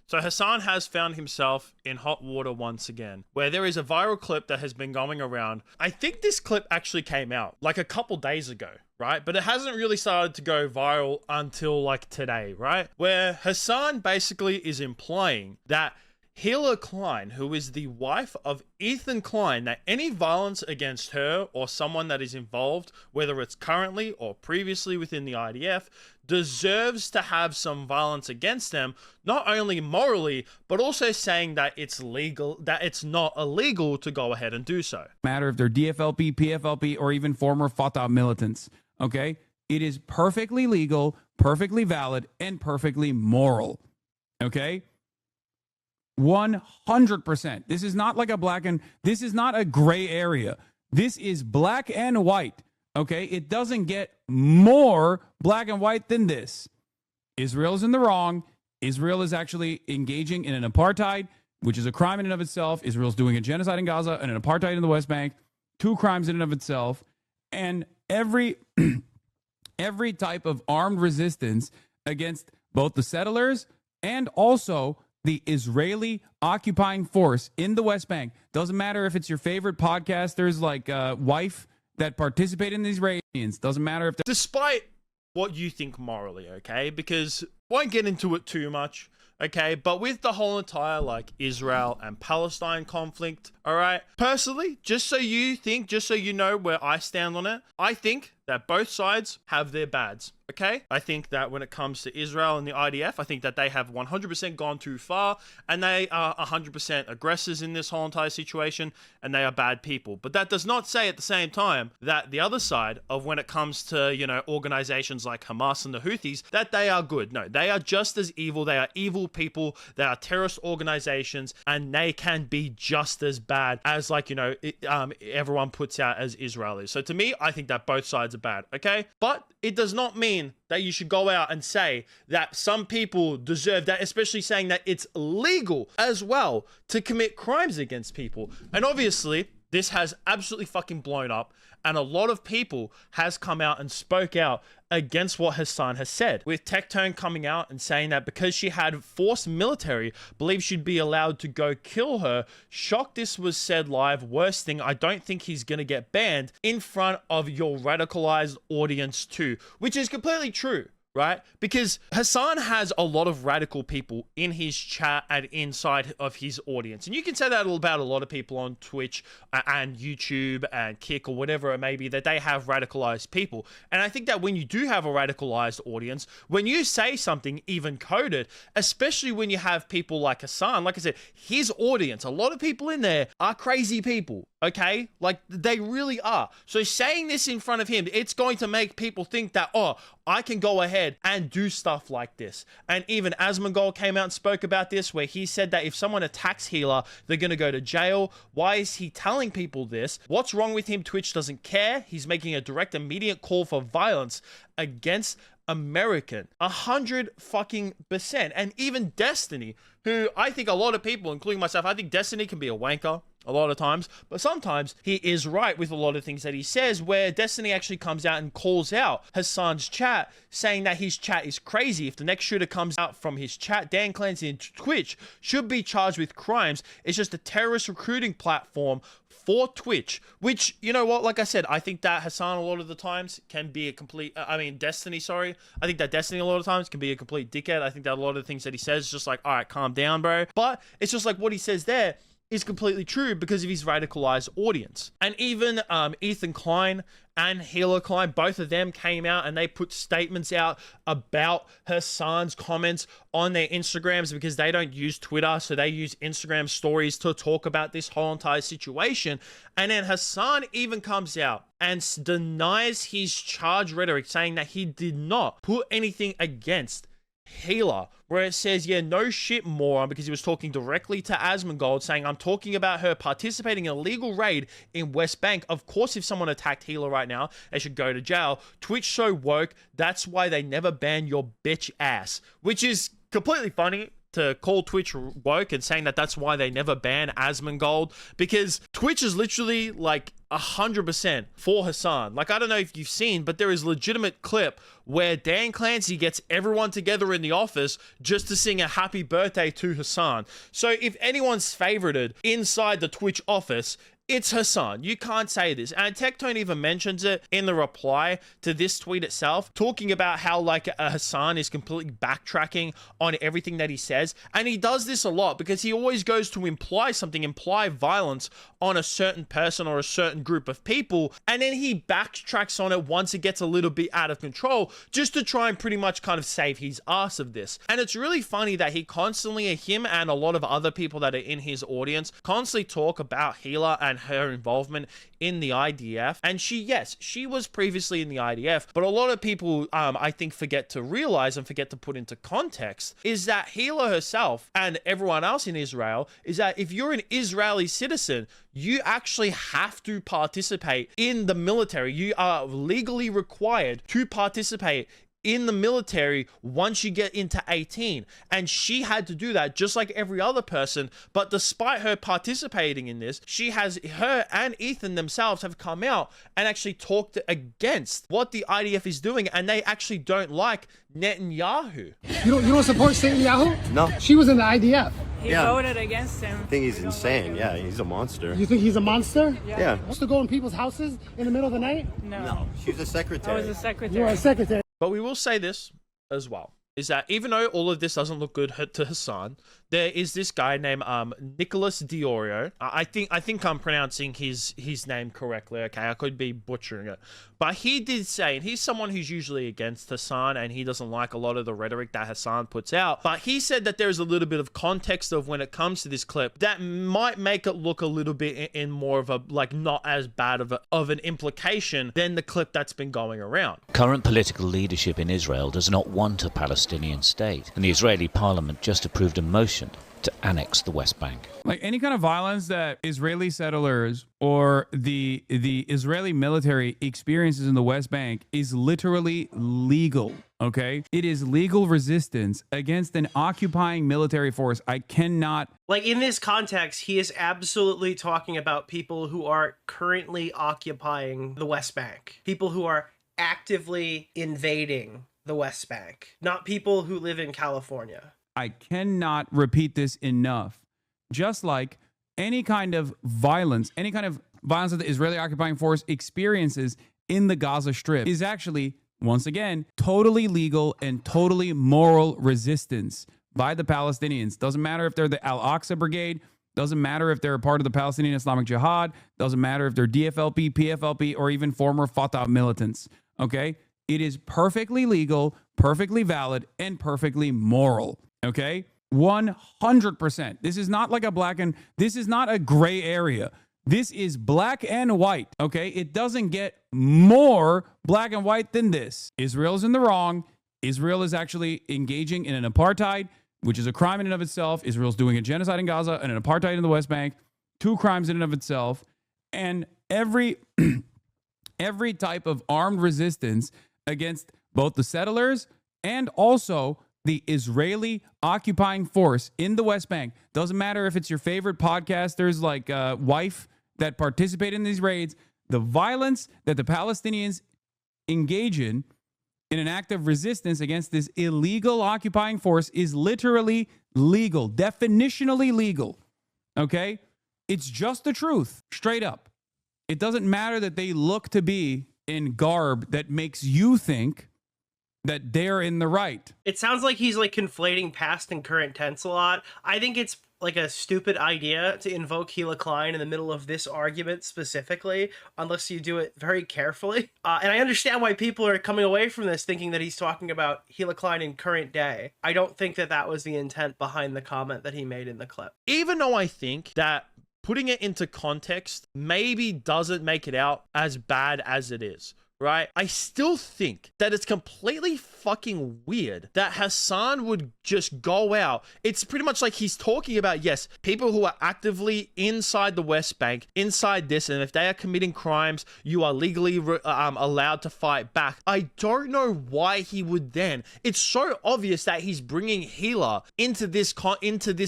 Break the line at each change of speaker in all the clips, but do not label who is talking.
So Hasan has found himself in hot water once again, where there is a viral clip that has been going around. I think this clip actually came out like a couple days ago, right? But it hasn't really started to go viral until like today, right? Where Hasan basically is implying that Hila Klein, who is the wife of Ethan Klein, that any violence against her or someone that is involved, whether it's currently or previously within the IDF, deserves to have some violence against them, not only morally, but also saying that it's legal, that it's not illegal to go ahead and do so.
Matter if they're DFLP, PFLP, or even former Fatah militants, okay? It is perfectly legal, perfectly valid, and perfectly moral, okay? 100%. This is not like this is not a gray area. This is black and white. Okay. It doesn't get more black and white than this. Israel is in the wrong. Israel is actually engaging in an apartheid, which is a crime in and of itself. Israel's doing a genocide in Gaza and an apartheid in the West Bank. 2 crimes in and of itself. And every type of armed resistance against both the settlers and also the Israeli occupying force in the West Bank. Doesn't matter if it's your favorite podcasters like Wife that participate in the Israelis. Doesn't matter if they're...
Despite what you think morally, okay? Because won't get into it too much, okay? But with the whole entire like Israel and Palestine conflict, all right? Personally, just so you know where I stand on it, I think that both sides have their bads, okay? I think that when it comes to Israel and the IDF, I think that they have 100% gone too far, and they are 100% aggressors in this whole entire situation, and they are bad people. But that does not say at the same time that the other side of when it comes to, you know, organizations like Hamas and the Houthis, that they are good. No, they are just as evil. They are evil people. They are terrorist organizations, and they can be just as bad as, like, you know, everyone puts out as Israel is. So to me, I think that both sides are bad, okay? But it does not mean that you should go out and say that some people deserve that, especially saying that it's legal as well to commit crimes against people. And obviously, this has absolutely fucking blown up, and a lot of people has come out and spoke out against what Hasan has said, with Tectone coming out and saying that because she had forced military, believed she'd be allowed to go kill her. Shocked this was said live. Worst thing, I don't think he's gonna get banned in front of your radicalized audience too, which is completely true. Right? Because Hasan has a lot of radical people in his chat and inside of his audience. And you can say that about a lot of people on Twitch and YouTube and Kick or whatever it may be, that they have radicalized people. And I think that when you do have a radicalized audience, when you say something even coded, especially when you have people like Hasan, like I said, his audience, a lot of people in there are crazy people. Okay? Like, they really are. So saying this in front of him, it's going to make people think that, oh, I can go ahead and do stuff like this. And even Asmongold came out and spoke about this, where he said that if someone attacks Hila, they're going to go to jail. Why is he telling people this? What's wrong with him? Twitch doesn't care. He's making a direct, immediate call for violence against American. 100%. And even Destiny, who I think a lot of people, including myself, I think Destiny can be a wanker a lot of times, but sometimes he is right with a lot of things that he says, where Destiny actually comes out and calls out Hasan's chat, saying that his chat is crazy. If the next shooter comes out from his chat, Dan Clancy and Twitch should be charged with crimes. It's just a terrorist recruiting platform for Twitch, which, you know what, like I said, I think that Hasan a lot of the times can be a complete, Destiny, sorry. I think that Destiny a lot of times can be a complete dickhead. I think that a lot of the things that he says is just like, all right, calm down, bro. But it's just like what he says there is completely true because of his radicalized audience. And even Ethan Klein and Hila Klein, both of them came out and they put statements out about Hasan's comments on their Instagrams, because they don't use Twitter, so they use Instagram stories to talk about this whole entire situation. And then Hasan even comes out and denies his charge rhetoric, saying that he did not put anything against Hila, where it says, yeah, no shit, moron, because he was talking directly to Asmongold, saying, I'm talking about her participating in a legal raid in West Bank. Of course, if someone attacked Hila right now, they should go to jail. Twitch so woke, that's why they never ban your bitch ass, which is completely funny to call Twitch woke and saying that that's why they never ban Asmongold, because Twitch is literally like 100% for Hasan. Like, I don't know if you've seen, but there is legitimate clip where Dan Clancy gets everyone together in the office just to sing a happy birthday to Hasan. So if anyone's favorited inside the Twitch office, it's Hasan. You can't say this. And Tectone even mentions it in the reply to this tweet itself, talking about how like Hasan is completely backtracking on everything that he says. And he does this a lot because he always goes to imply something, imply violence on a certain person or a certain group of people. And then he backtracks on it once it gets a little bit out of control, just to try and pretty much kind of save his ass of this. And it's really funny that he constantly, him and a lot of other people that are in his audience, constantly talk about Hila and her involvement in the IDF. And she was previously in the IDF, but a lot of people I think forget to realize and forget to put into context is that Hila herself and everyone else in Israel is that if you're an Israeli citizen, you actually have to participate in the military. You are legally required to participate in the military once you get into 18. And she had to do that just like every other person. But despite her participating in this, her and Ethan themselves have come out and actually talked against what the IDF is doing. And they actually don't like Netanyahu.
You don't support Netanyahu?
No.
She was in the IDF.
He voted against him.
I think he's insane. Yeah, he's a monster.
You think he's a monster?
Yeah.
Used to go in people's houses in the middle of the night?
No.
She's a secretary.
I was a secretary.
You were a secretary.
But we will say this as well, is that even though all of this doesn't look good to Hasan, there is this guy named Nicholas Diorio. I think I'm pronouncing his name correctly. Okay, I could be butchering it, but he did say, and he's someone who's usually against Hasan, and he doesn't like a lot of the rhetoric that Hasan puts out. But he said that there's a little bit of context of when it comes to this clip that might make it look a little bit in more of a like not as bad of an implication than the clip that's been going around.
Current political leadership in Israel does not want a Palestinian state, and the Israeli parliament just approved a motion to annex the West Bank.
Like any kind of violence that Israeli settlers or the Israeli military experiences in the West Bank is literally legal, okay? It is legal resistance against an occupying military force. I cannot...
Like, in this context, he is absolutely talking about people who are currently occupying the West Bank. People who are actively invading the West Bank, not people who live in California.
I cannot repeat this enough. Just like any kind of violence that the Israeli occupying force experiences in the Gaza Strip is actually, once again, totally legal and totally moral resistance by the Palestinians. Doesn't matter if they're the Al-Aqsa Brigade, doesn't matter if they're a part of the Palestinian Islamic Jihad, doesn't matter if they're DFLP, PFLP, or even former Fatah militants, okay? It is perfectly legal, perfectly valid, and perfectly moral. Okay, 100%. This is not like this is not a gray area. This is black and white. Okay, it doesn't get more black and white than this. Israel's in the wrong. Israel is actually engaging in an apartheid, which is a crime in and of itself. Israel's doing a genocide in Gaza and an apartheid in the West Bank, 2 crimes in and of itself. And every type of armed resistance against both the settlers and also the Israeli occupying force in the West Bank. Doesn't matter if it's your favorite podcasters like Wife that participate in these raids. The violence that the Palestinians engage in an act of resistance against this illegal occupying force is literally legal, definitionally legal. Okay? It's just the truth, straight up. It doesn't matter that they look to be in garb that makes you think that they're in the right.
It sounds like he's like conflating past and current tense a lot. I think it's like a stupid idea to invoke Hila Klein in the middle of this argument specifically, unless you do it very carefully. And I understand why people are coming away from this thinking that he's talking about Hila Klein in current day. I don't think that that was the intent behind the comment that he made in the clip.
Even though I think that putting it into context maybe doesn't make it out as bad as it is. right? I still think that it's completely fucking weird that Hasan would just go out. It's pretty much like he's talking about, yes, people who are actively inside the West Bank, inside this, and if they are committing crimes, you are legally allowed to fight back. I don't know why he would then. It's so obvious that he's bringing Hila into this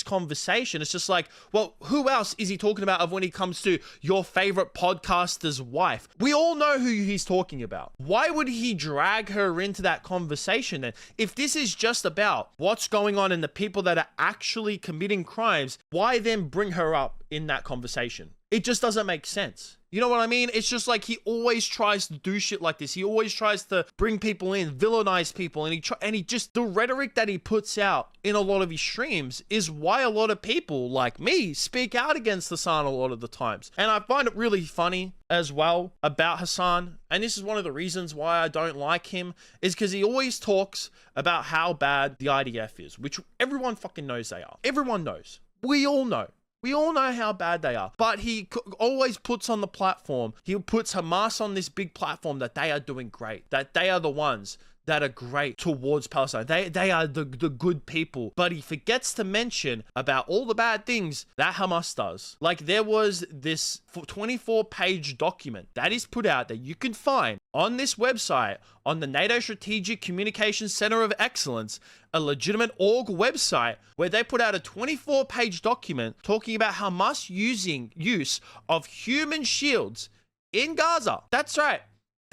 conversation. It's just like, well, who else is he talking about of when he comes to your favorite podcaster's wife? We all know who he's talking about. Why would he drag her into that conversation then? If this is just about what's going on and the people that are actually committing crimes, why then bring her up in that conversation? It just doesn't make sense. You know what I mean? It's just like he always tries to do shit like this. He always tries to bring people in, villainize people, and he just, the rhetoric that he puts out in a lot of his streams is why a lot of people like me speak out against Hasan a lot of the times. And I find it really funny as well about Hasan, and this is one of the reasons why I don't like him, is because he always talks about how bad the IDF is, which everyone fucking knows they are. Everyone knows. We all know. We all know how bad they are, but he always puts on the platform, he puts Hamas on this big platform that they are doing great, that they are the ones that are great towards Palestine. They are the good people, but he forgets to mention about all the bad things that Hamas does. Like there was this 24-page document that is put out that you can find on this website, on the NATO Strategic Communications Center of Excellence, a legitimate org website, where they put out a 24-page document talking about Hamas use of human shields in Gaza. That's right.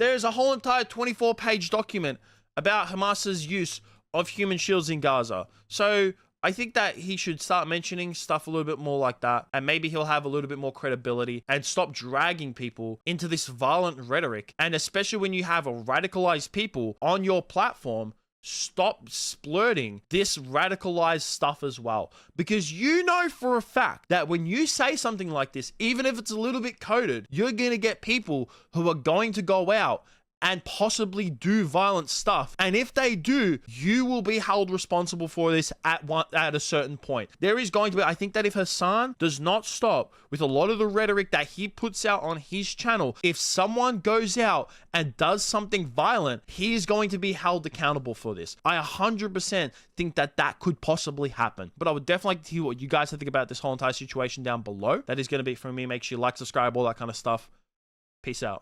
There's a whole entire 24-page document about Hamas's use of human shields in Gaza. So I think that he should start mentioning stuff a little bit more like that, and maybe he'll have a little bit more credibility and stop dragging people into this violent rhetoric. And especially when you have a radicalized people on your platform, stop splurting this radicalized stuff as well. Because you know for a fact that when you say something like this, even if it's a little bit coded, you're going to get people who are going to go out and possibly do violent stuff. And if they do, you will be held responsible for this at a certain point. There is going to be, I think that if Hasan does not stop with a lot of the rhetoric that he puts out on his channel, if someone goes out and does something violent, he is going to be held accountable for this. I 100% think that that could possibly happen. But I would definitely like to hear what you guys think about this whole entire situation down below. That is going to be from me. Make sure you like, subscribe, all that kind of stuff. Peace out.